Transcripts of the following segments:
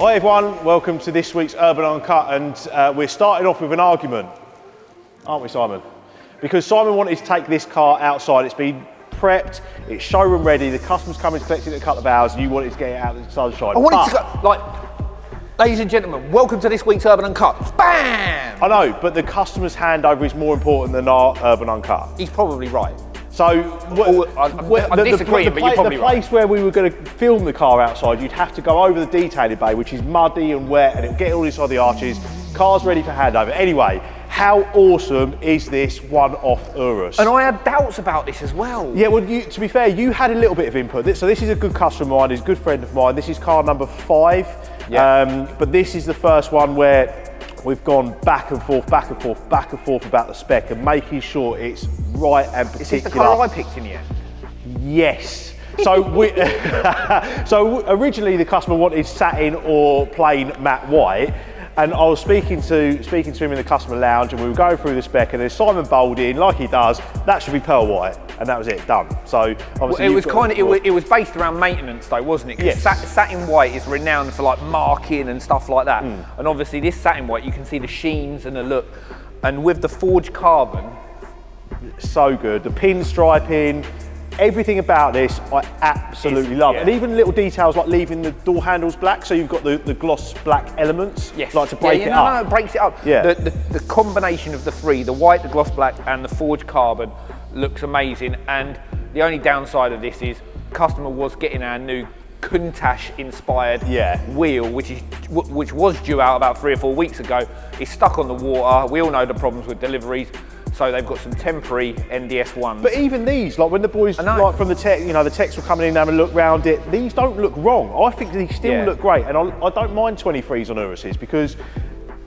Hi everyone, welcome to this week's Urban Uncut, and we're starting off with an argument, aren't we, Simon? Because Simon wanted to take this car outside. It's been prepped, it's showroom ready, the customer's coming to collect it in a couple of hours, and you wanted to get it out in the sunshine. I wanted to go, ladies and gentlemen, welcome to this week's Urban Uncut. Bam! I know, but the customer's handover is more important than our Urban Uncut. He's probably right. So, I'm disagreeing, but you're probably the right. place where we were going to film the car outside, you'd have to go over the detailing bay, which is muddy and wet, and it'll get all inside the arches. Car's ready for handover. Anyway, how awesome is this one-off Urus? And I had doubts about this as well. Yeah, well, to be fair, you had a little bit of input. So this is a good customer of mine, he's a good friend of mine. This is car number 5. Yeah. But this is the first one where we've gone back and forth about the spec and making sure it's right and particular. Is this the colour I picked in the end? Yes. So so originally the customer wanted satin or plain matte white, and I was speaking to him in the customer lounge, and we were going through the spec, and then Simon bowled in, like he does, that should be pearl white, and that was it, done. So obviously it was based around maintenance though, wasn't it? Yes. Satin white is renowned for like marking and stuff like that. And obviously this satin white, you can see the sheens and the look, and with the forged carbon, so good. The pinstriping, everything about this I absolutely love. Yeah. And even little details like leaving the door handles black, so you've got the gloss black elements, yes. like to break it up. No, it breaks it up. Yeah. The combination of the three, the white, the gloss black and the forged carbon, looks amazing. And the only downside of this is customer was getting our new Countach inspired wheel, which was due out about 3 or 4 weeks ago. It's stuck on the water. We all know the problems with deliveries. So they've got some temporary NDS ones. But even these, like when the boys, like from the tech, the techs were coming in and having a look round it, these don't look wrong. I think these still look great, and I don't mind 23s on Uruses because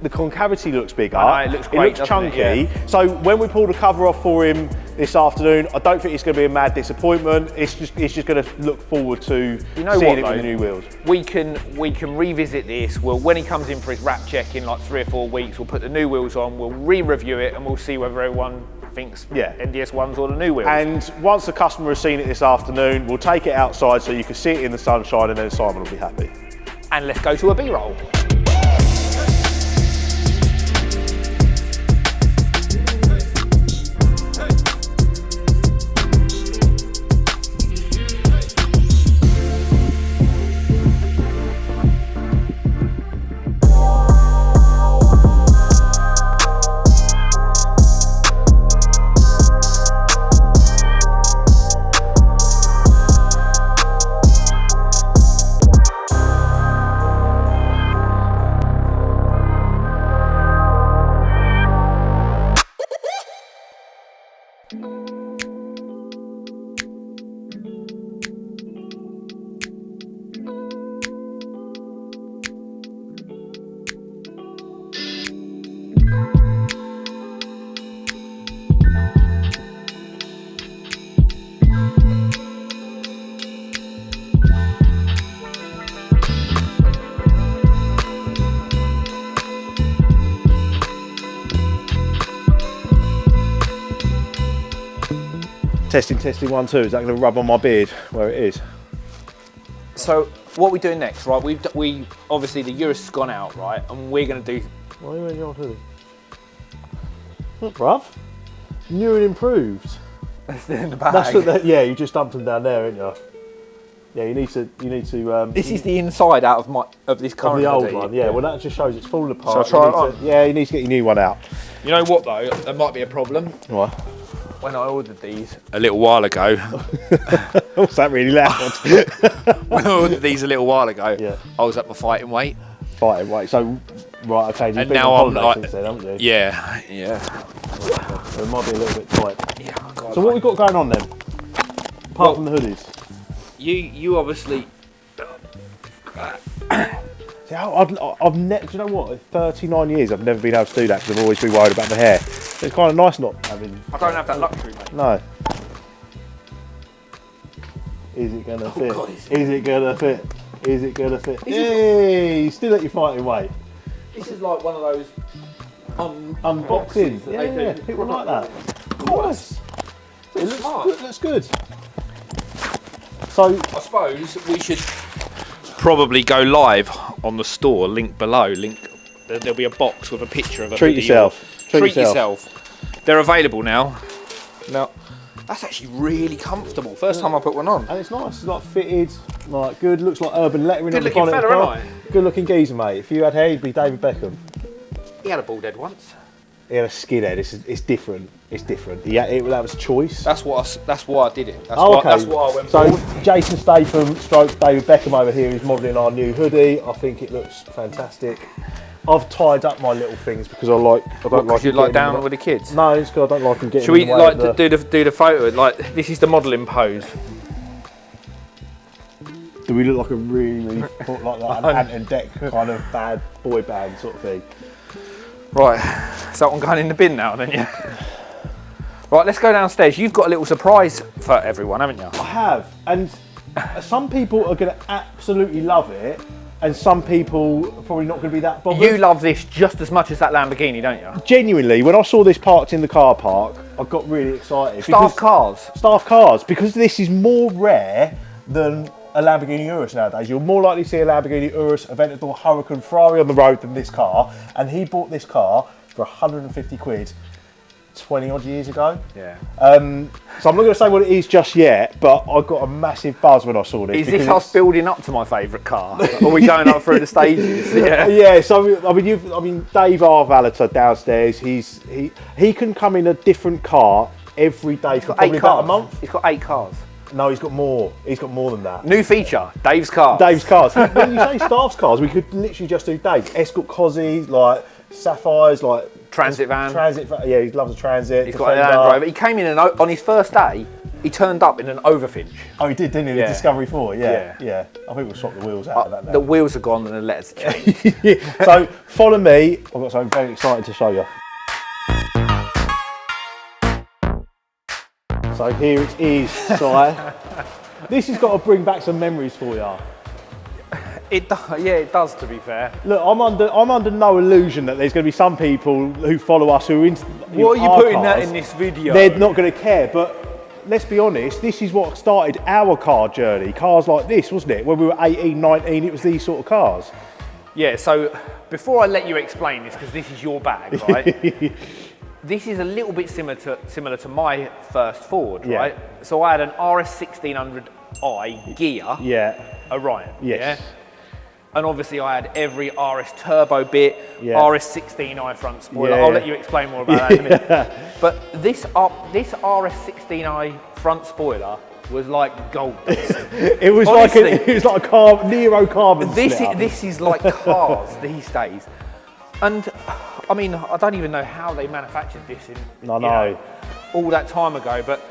the concavity looks bigger. It looks great, it looks chunky. So when we pull the cover off for him this afternoon, I don't think it's going to be a mad disappointment. It's just going to look forward to seeing it with the new wheels. We can revisit this. When he comes in for his wrap check in like 3 or 4 weeks, we'll put the new wheels on, we'll re-review it, and we'll see whether everyone thinks NDS ones or the new wheels. And once the customer has seen it this afternoon, we'll take it outside so you can see it in the sunshine, and then Simon will be happy. And let's go to a B-roll. Testing 1, 2. Is that going to rub on my beard where it is? So what we're doing next, right? We obviously the Urus has gone out, right? And we're going to do. Why are you wearing your hoodie? Look, bruv. New and improved. That's in the bag. You just dumped them down there, ain't you? Yeah, you need to. This is the inside out of this current of the old hoodie. one. Yeah, well that just shows it's falling apart. So I try it on? Yeah, you need to get your new one out. You know what though? There might be a problem. What? When I ordered these a little while ago. What's that really loud? When I ordered these a little while ago, I was at my fighting weight. Fighting weight. So, right, okay. And now I'm like, since then, haven't you? Yeah. So it might be a little bit tight. Yeah. God, so what we got going on then? Apart from the hoodies. You obviously. See, I've never. Do you know what? 39 years, I've never been able to do that because I've always been worried about my hair. So it's kind of nice not having. I don't have that luxury, mate. No. Is it gonna fit? God, is it gonna fit? Is it gonna fit? Hey, still at your fighting weight. This is like one of those unboxing. Yeah, people like that. Of course. It looks good. So I suppose we should probably go live on the store, link below. There'll be a box with a picture of a Treat yourself. Treat yourself. They're available now. Now, that's actually really comfortable. First time I put one on. And it's nice. It's like fitted, like good. Looks like urban lettering on the Good-looking bonnet. fella, isn't Good looking geezer, mate. If you had hair, you'd be David Beckham. He had a bald head once. He had a skinhead. It's different. It's different. That was a choice. That's why I did it. That's okay. That's why I went so bald. Jason Statham, stroke David Beckham over here is modelling our new hoodie. I think it looks fantastic. I've tied up my little things because I don't like. You like down with the kids? No, it's because I don't like them getting. Should we in the way of do the photo? Like this is the modelling pose. Do we look like a really like that Ant and Dec kind of bad boy band sort of thing? Right, is that one going in the bin now then, yeah? Right, let's go downstairs. You've got a little surprise for everyone, haven't you? I have, and some people are going to absolutely love it, and some people are probably not going to be that bothered. You love this just as much as that Lamborghini, don't you? Genuinely, when I saw this parked in the car park, I got really excited. Staff cars, because this is more rare than a Lamborghini Urus nowadays. You're more likely to see a Lamborghini Urus, Aventador, Huracan, Ferrari on the road than this car. And he bought this car for 150 quid 20 odd years ago. Yeah. So I'm not going to say what it is just yet, but I got a massive buzz when I saw this. Is this us building up to my favourite car? Or are we going up through the stages? Yeah. Yeah. So I mean, Dave, our valeter downstairs, he can come in a different car every day for probably about a month. He's got 8 cars. No, he's got more. He's got more than that. New feature, Dave's cars. Dave's cars. When you say staff's cars, we could literally just do Dave's. Escort Cozzies, like Sapphires, like Transit van. Yeah, he loves a Transit. He's got a Land Rover. He came in on his first day. He turned up in an Overfinch. Oh, he did, didn't he? Yeah. The Discovery 4. Yeah. I think we'll swap the wheels out of that now. The wheels are gone and the letters are changed. Yeah. So follow me. I've got something very exciting to show you. So here it is, Si. This has got to bring back some memories for you. It does, to be fair. Look, I'm under no illusion that there's going to be some people who follow us who are into. What are you putting that in this video? They're not going to care, but let's be honest, this is what started our car journey. Cars like this, wasn't it? When we were 18, 19, it was these sort of cars. Yeah, so before I let you explain this, because this is your bag, right? This is a little bit similar to my first Ford, right? So I had an RS 1600i gear, Orion, yes. And obviously I had every RS turbo bit, RS 16i front spoiler. I'll let you explain more about that in a minute. But this RS 16i front spoiler was like gold dust. It was honestly, like a Nero carbon. This is like cars these days. And I mean, I don't even know how they manufactured this all that time ago, but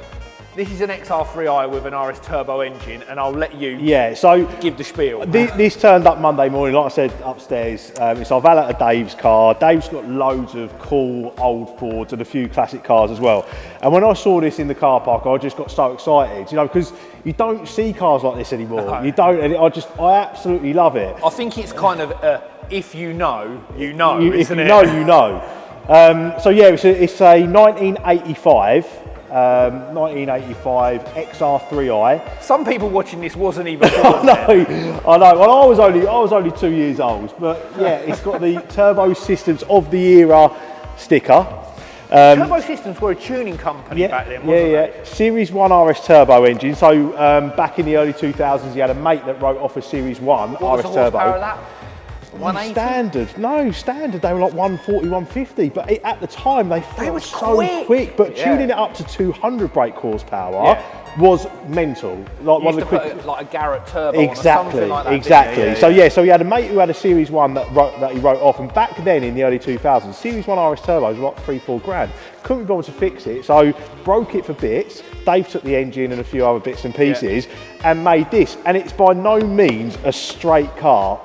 this is an XR3i with an RS turbo engine, and I'll let you give the spiel. This turned up Monday morning, like I said, upstairs. It's our valet Dave's car. Dave's got loads of cool old Fords and a few classic cars as well. And when I saw this in the car park, I just got so excited, because you don't see cars like this anymore. No. You don't, and I absolutely love it. I think it's kind of if you know, you know, isn't it? If you know, you know. So yeah, it's a 1985 XR3i. Some people watching this wasn't even born. I know. Well, I was only 2 years old, but yeah, it's got the Turbo Systems of the Era sticker. Turbo Systems were a tuning company back then, wasn't they? Series 1 RS turbo engine. So back in the early 2000s, you had a mate that wrote off a Series 1 what RS was the turbo. Horsepower of that? 180? Standard. They were like 140, 150. But at the time, they felt so quick. But tuning it up to 200 brake horsepower was mental. Like one of the quick, like a Garrett turbo. Exactly. Or something like that, exactly. So he had a mate who had a Series 1 that he wrote off. And back then in the early 2000s, Series 1 RS turbos were like 3-4 grand. Couldn't be bothered to fix it, so broke it for bits. Dave took the engine and a few other bits and pieces and made this. And it's by no means a straight car.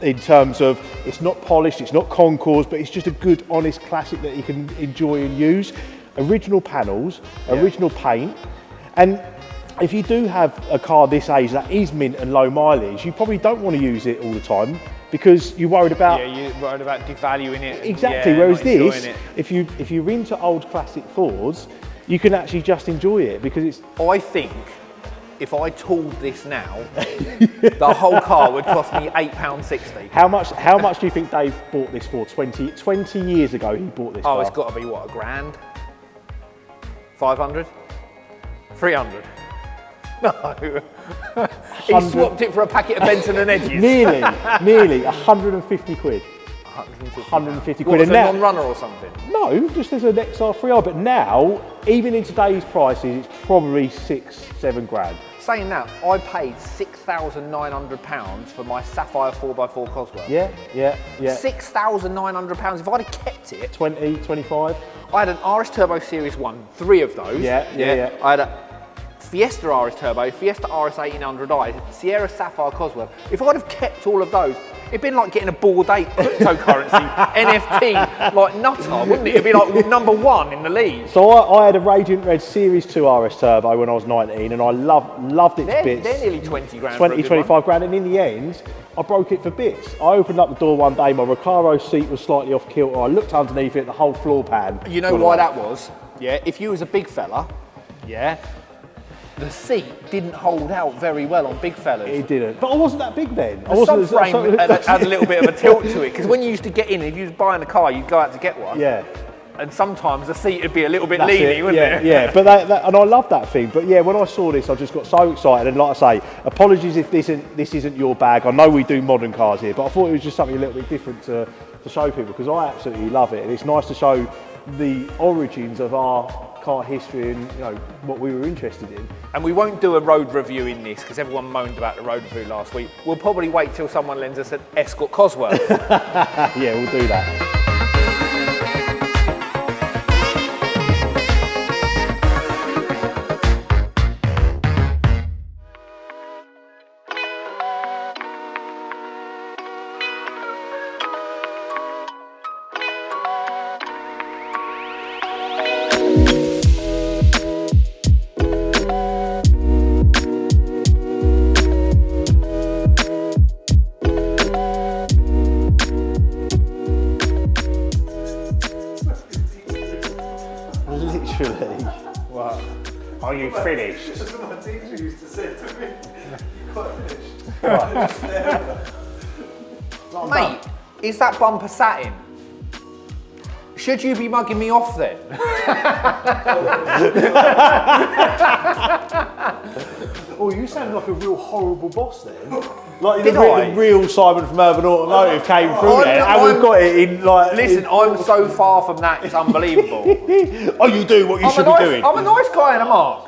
In terms of, it's not polished, it's not concours, but it's just a good, honest classic that you can enjoy and use. Original panels, original paint, and if you do have a car this age that is mint and low mileage, you probably don't want to use it all the time because you're worried about... Yeah, you're worried about devaluing it. Exactly, whereas this, if you're into old classic Fords, you can actually just enjoy it because it's... I think if I tooled this now, the whole car would cost me £8.60. How much do you think Dave bought this for? 20 years ago he bought this car. Oh, it's got to be what, £1,000? 500? 300? No. He swapped it for a packet of Benson and Edges. nearly 150 quid. 150 quid. What, a non-runner or something? No, just as an XR3R. But now, even in today's prices, it's probably 6-7 grand. Saying that, I paid £6,900 for my Sapphire 4x4 Cosworth. Yeah. £6,900. If I'd have kept it... 20, 25? I had an RS Turbo Series 1, 3 of those. Yeah. I had a Fiesta RS Turbo, Fiesta RS 1800i, Sierra Sapphire Cosworth. If I'd have kept all of those, it'd been like getting a Bored Ape cryptocurrency NFT like nutter, wouldn't it? It'd be like #1 in the league. So I had a Radiant Red Series 2 RS Turbo when I was 19, and I loved its bits. They're nearly 20 grand. 20, 25 grand, and in the end, I broke it for bits. I opened up the door one day, my Recaro seat was slightly off kilter. I looked underneath it, the whole floor pan. You know why that was? Yeah, if you was a big fella, yeah, the seat didn't hold out very well on big fellas. It didn't, but I wasn't that big then. The subframe had a little bit of a tilt to it, because when you used to get in, if you was buying a car, you'd go out to get one. Yeah. And sometimes the seat would be a little bit leany, wouldn't it? Yeah, but and I love that thing. But yeah, when I saw this, I just got so excited. And like I say, apologies if this isn't your bag. I know we do modern cars here, but I thought it was just something a little bit different to show people, because I absolutely love it. And it's nice to show the origins of our car history and what we were interested in. And we won't do a road review in this because everyone moaned about the road review last week. We'll probably wait till someone lends us an Escort Cosworth. Yeah, we'll do that. What? Are you finished? That's what my teacher used to say to me. You're quite finished. Mate, is that bumper satin? Should you be mugging me off then? Oh, you sound like a real horrible boss then. Like Did the real Simon from Urban Automotive came through there, and we've got it in like. Listen, I'm so far from that, it's unbelievable. Oh, you do what you should be doing. I'm a nice guy and a mark.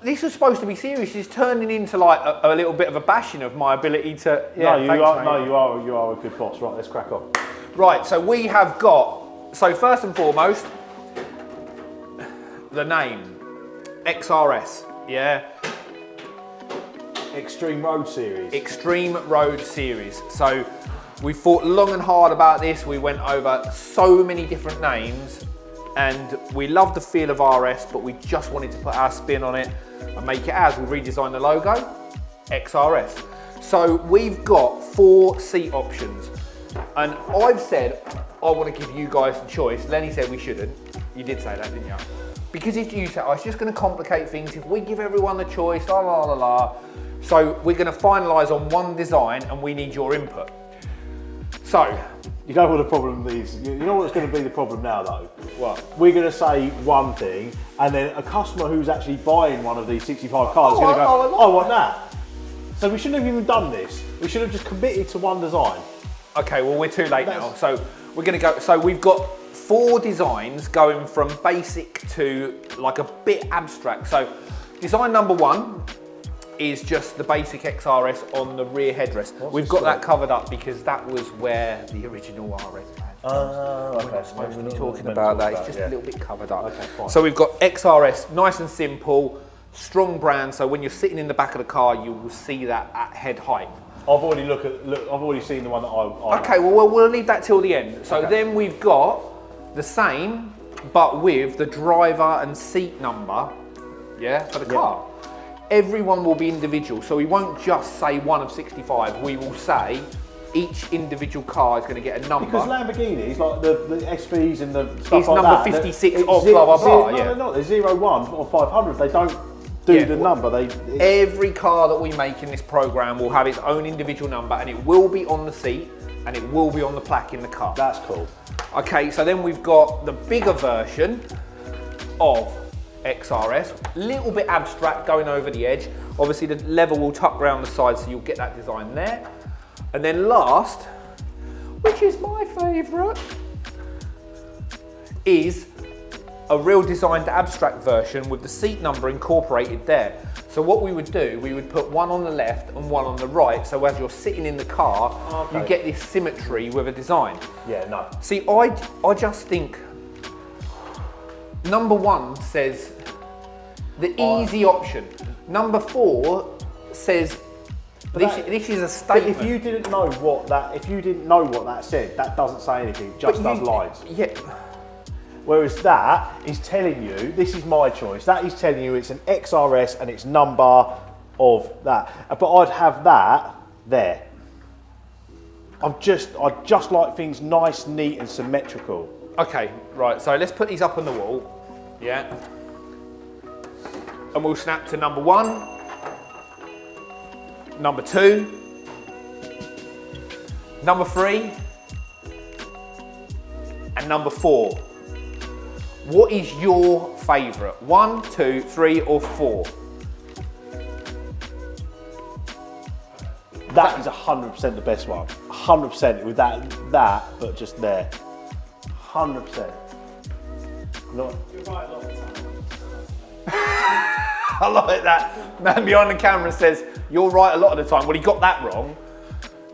This was supposed to be serious. It's turning into like a little bit of a bashing of my ability to. Yeah, you are a good boss. Right, let's crack on. Right, so we have got. So first and foremost, the name XRS. Yeah. Extreme Road Series. Extreme Road Series. So we thought long and hard about this. We went over so many different names, and we love the feel of RS, but we just wanted to put our spin on it and make it ours. We redesigned the logo, XRS. So we've got 4 seat options, and I've said I want to give you guys the choice. Lenny said we shouldn't. You did say that, didn't you? Because if you said, it's just going to complicate things if we give everyone the choice, la la la la. So we're going to finalise on one design, and we need your input. So, you know what the problem is? You know what's going to be the problem now though? What? We're going to say one thing, and then a customer who's actually buying one of these 65 cars is going to go, I want that. So we shouldn't have even done this. We should have just committed to one design. Okay, well we're too late now. So we're going to go, so we've got 4 designs going from basic to like a bit abstract. So design number 1 is just the basic XRS on the rear headrest. We've got that covered up because that was where the original RS was. We're not supposed to be talking about that, it's just a little bit covered up. Okay, fine. So we've got XRS, nice and simple, strong brand, so when you're sitting in the back of the car, you will see that at head height. I've already seen the one that I Okay, well we'll leave that till the end. So then we've got the same, but with the driver and seat number, for the car. Everyone will be individual, so we won't just say one of 65, we will say each individual car is going to get a number. Because Lamborghinis, like the SVs and the stuff it's like number that, 56 of blah blah blah. No, they're 01 or 500, they do the number. Every car that we make in this program will have its own individual number, and it will be on the seat, and it will be on the plaque in the car. That's cool. Okay, so then we've got the bigger version of XRS, a little bit abstract going over the edge. Obviously the lever will tuck round the side, so you'll get that design there. And then last, which is my favourite, is a real designed abstract version with the seat number incorporated there. So what we would do, we would put one on the left and one on the right, so as you're sitting in the car, you get this symmetry with a design. Yeah, no. See, I just think number 1 says the easy option. Number 4 says this is a statement. But if you didn't know what that said, that doesn't say anything. It just does lines. Yeah. Whereas that is telling you, this is my choice. That is telling you it's an XRS and it's number of that. But I'd have that there. I just like things nice, neat, and symmetrical. Okay, right. So let's put these up on the wall. Yeah. And we'll snap to number 1, number 2, number 3, and number 4. What is your favourite? 1, 2, 3, or 4? That is 100% the best one. 100% with that, but just there. 100%. Not. You're right a lot of the time. I like that. Man behind the camera says, you're right a lot of the time. Well, he got that wrong.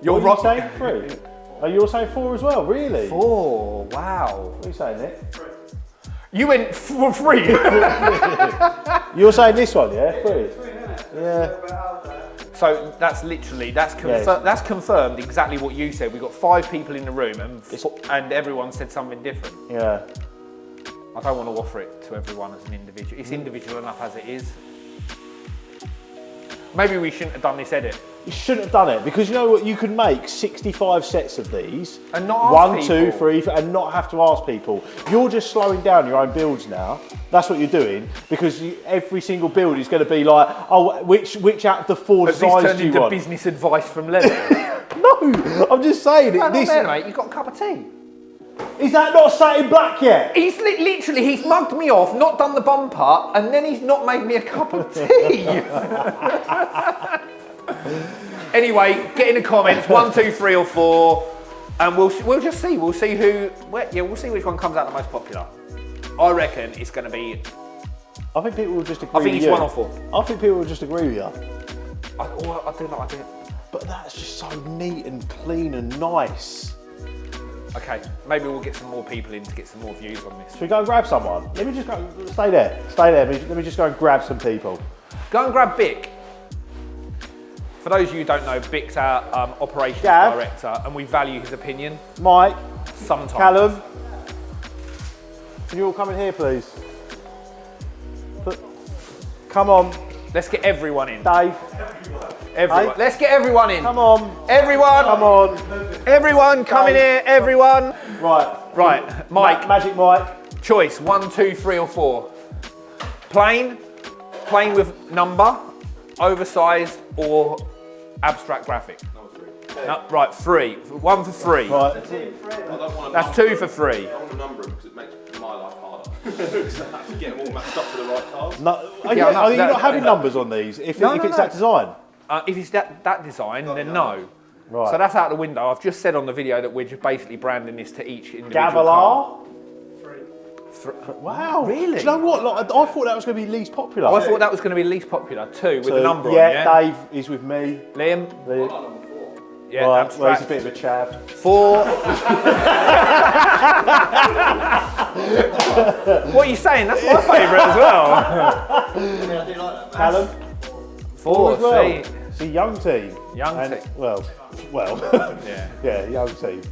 You're What right. are you saying? 3? Oh, you're saying 4 as well, really? 4, wow. What are you saying, Nick? 3. You went for 3. You're saying this one, yeah? 3? 3, isn't it? Yeah. So that's literally, that's confirmed exactly what you said. We've got 5 people in the room and everyone said something different. Yeah. I don't want to offer it to everyone as an individual. It's individual enough as it is. Maybe we shouldn't have done this edit. You shouldn't have done it, because you know what? You could make 65 sets of these. And not ask 1, people. 2, 3, and not have to ask people. You're just slowing down your own builds now. That's what you're doing, because every single build is going to be like, oh, which out of the 4 Has this designs turned do you into want? business advice from Lenny? No, I'm just saying. No, This, not there, mate. You've got a cup of tea. is that not satin black yet? He's literally, he's mugged me off, not done the bumper, and then he's not made me a cup of tea. Anyway, get in the comments, 1, 2, 3, or 4, and we'll just see. We'll see we'll see which one comes out the most popular. I reckon it's going to be. I think people will just agree. I think with it's you. 1 or 4. I think people will just agree with you. I do like it. But that's just so neat and clean and nice. Okay, maybe we'll get some more people in to get some more views on this. Should we go and grab someone? Let me just go. Stay there. Stay there. Let me just go and grab some people. Go and grab Bick. For those of you who don't know, Bick's our operations Gav. director, and we value his opinion. Mike, Sometimes. Callum, can you all come in here, please? Come on, Let's get everyone in. Dave. Everyone. Hey. Let's get everyone in. Come on. Everyone. Come on. Everyone, come in here. Everyone. Right. Right, Mike. Magic Mike. Choice 1, 2, 3, or 4. Plain with number, oversized, or abstract graphic. No, right, 3. 1 for 3. Right. That's 2 for 3. I want to number them because it makes my life harder. Because I have to get them all matched up to the right cars. No, are Yeah, you not having numbers on these? If it's that design? If it's that design, then no. Right. So that's out the window. I've just said on the video that we're just basically branding this to each individual car. Gavilar? 3. Wow. Really? Do you know what? Like, I thought that was going to be least popular. I thought that was going to be least popular. 2 with the number on, yeah, yeah? Dave is with me. Liam? Yeah, Right, abstract. well, he's a bit of a chav. 4. What are you saying? That's my favourite as well. I do like that. Callum? 4, as well. see. It's a young team. Young And- team. Well. Yeah. Yeah, young team.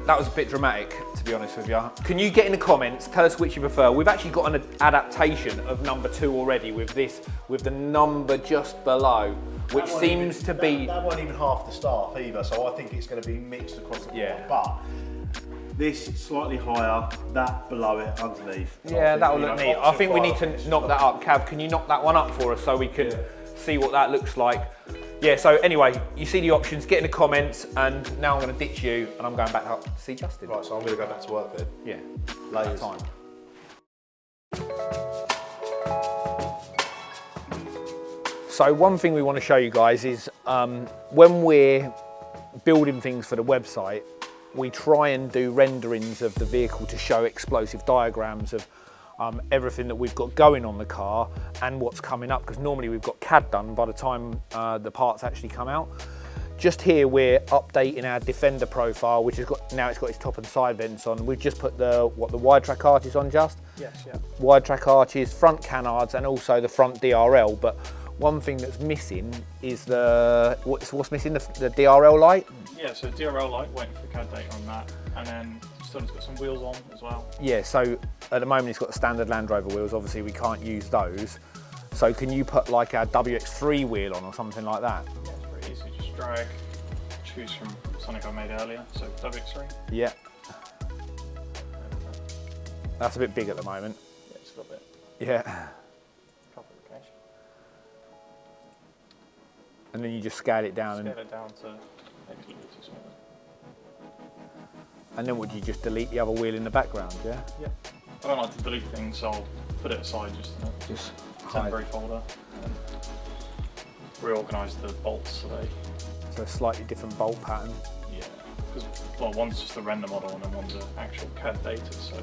That was a bit dramatic, to be honest with you. Can you get in the comments, tell us which you prefer? We've actually got an adaptation of number 2 already with the number just below. which seems to be... That wasn't even half the staff either, so I think it's going to be mixed across the board. But this slightly higher, that below it, underneath. Yeah, that will look neat. I think we need to knock that up. Cav, can you knock that one up for us so we can see what that looks like? Yeah, so anyway, you see the options, get in the comments, and now I'm going to ditch you and I'm going back up to see Justin. Right, so I'm going to go back to work then. Yeah, later time. So one thing we want to show you guys is when we're building things for the website, we try and do renderings of the vehicle to show explosive diagrams of everything that we've got going on the car and what's coming up, because normally we've got CAD done by the time the parts actually come out. Just here we're updating our Defender profile, which has got, now it's got its top and side vents on. We've just put the wide track arches on just? Yes, yeah. Wide track arches, front canards, and also the front DRL. But one thing that's missing is what's missing, the DRL light? Yeah, so DRL light, waiting for the CAD data on that, and then still got some wheels on as well. Yeah, so at the moment it's got the standard Land Rover wheels, obviously we can't use those. So can you put like a WX3 wheel on or something like that? Yeah, it's pretty easy, just drag, choose from something I made earlier, so WX3. Yeah. That's a bit big at the moment. Yeah, it's got a bit. Yeah. Couple of occasions. And then you just scale it down. Scale it down to make it look too small. And then would you just delete the other wheel in the background, yeah? Yeah. I don't like to delete things, so I'll put it aside just in a temporary folder and reorganise the bolts so they... So a slightly different bolt pattern. Yeah, because well, one's just the render model and then one's the actual CAD data, so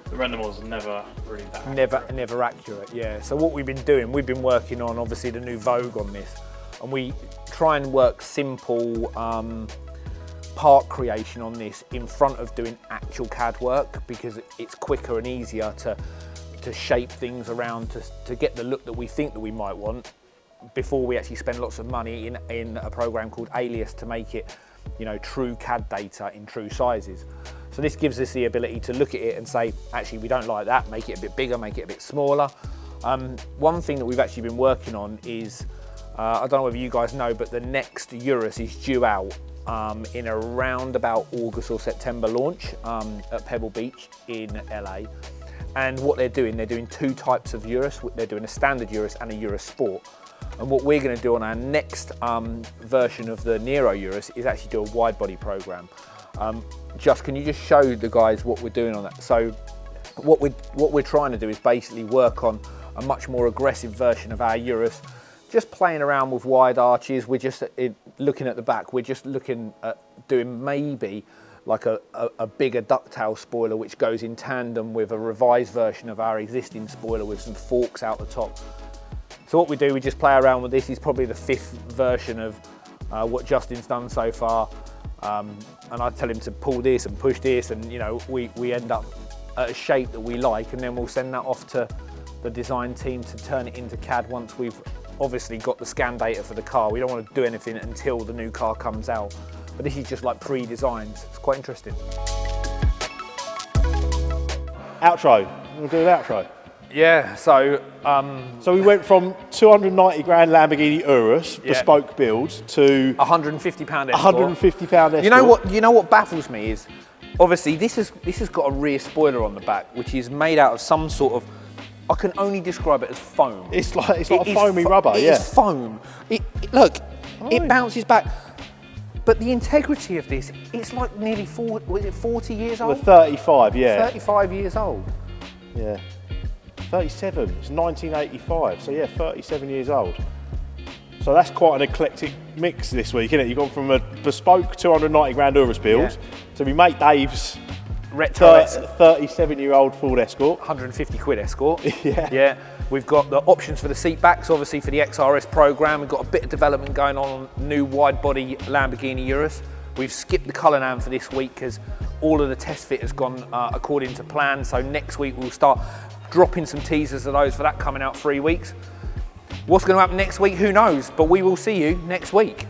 the render models are never really that accurate. Never accurate, yeah. So what we've been doing, we've been working on obviously the new Vogue on this, and we try and work simple part creation on this in front of doing actual CAD work, because it's quicker and easier to shape things around to get the look that we think that we might want before we actually spend lots of money in a program called Alias to make it, you know, true CAD data in true sizes. So this gives us the ability to look at it and say, actually, we don't like that, make it a bit bigger, make it a bit smaller. One thing that we've actually been working on is, I don't know whether you guys know, but the next Urus is due out in around about August or September launch at Pebble Beach in LA. And what they're doing two types of Urus. They're doing a standard Urus and a Urus Sport. And what we're going to do on our next version of the Nero Urus is actually do a wide body program. Can you just show the guys what we're doing on that? So what we're trying to do is basically work on a much more aggressive version of our Urus, just playing around with wide arches. We're just looking at the back. We're just looking at doing maybe like a bigger ducktail spoiler, which goes in tandem with a revised version of our existing spoiler with some forks out the top. So what we do, we just play around with this. Is probably the 5th version of what Justin's done so far. And I tell him to pull this and push this, and you know, we end up at a shape that we like, and then we'll send that off to the design team to turn it into CAD once we've obviously got the scan data for the car. We don't want to do anything until the new car comes out. But this is just like pre-designed. It's quite interesting. Outro. We'll do an outro. Yeah, so we went from 290 grand Lamborghini Urus bespoke build to £150 escort. £150 escort. You know what baffles me is, obviously this has got a rear spoiler on the back, which is made out of some sort of, I can only describe it as foam. It's like a foamy rubber. It is foam. Look, it bounces back. But the integrity of this, it's like nearly 40 years old? Well, 35, yeah. 35 years old. Yeah. 37, it's 1985, so yeah, 37 years old. So that's quite an eclectic mix this week, isn't it? You've gone from a bespoke 290 grand Urus build to my mate Dave's retro 37-year-old Ford Escort. 150 quid Escort. Yeah. We've got the options for the seat backs, obviously for the XRS program. We've got a bit of development going on new wide body Lamborghini Urus. We've skipped the Cullinan for this week because all of the test fit has gone according to plan. So next week we'll start dropping some teasers of those for that coming out 3 weeks. What's going to happen next week, who knows? But we will see you next week.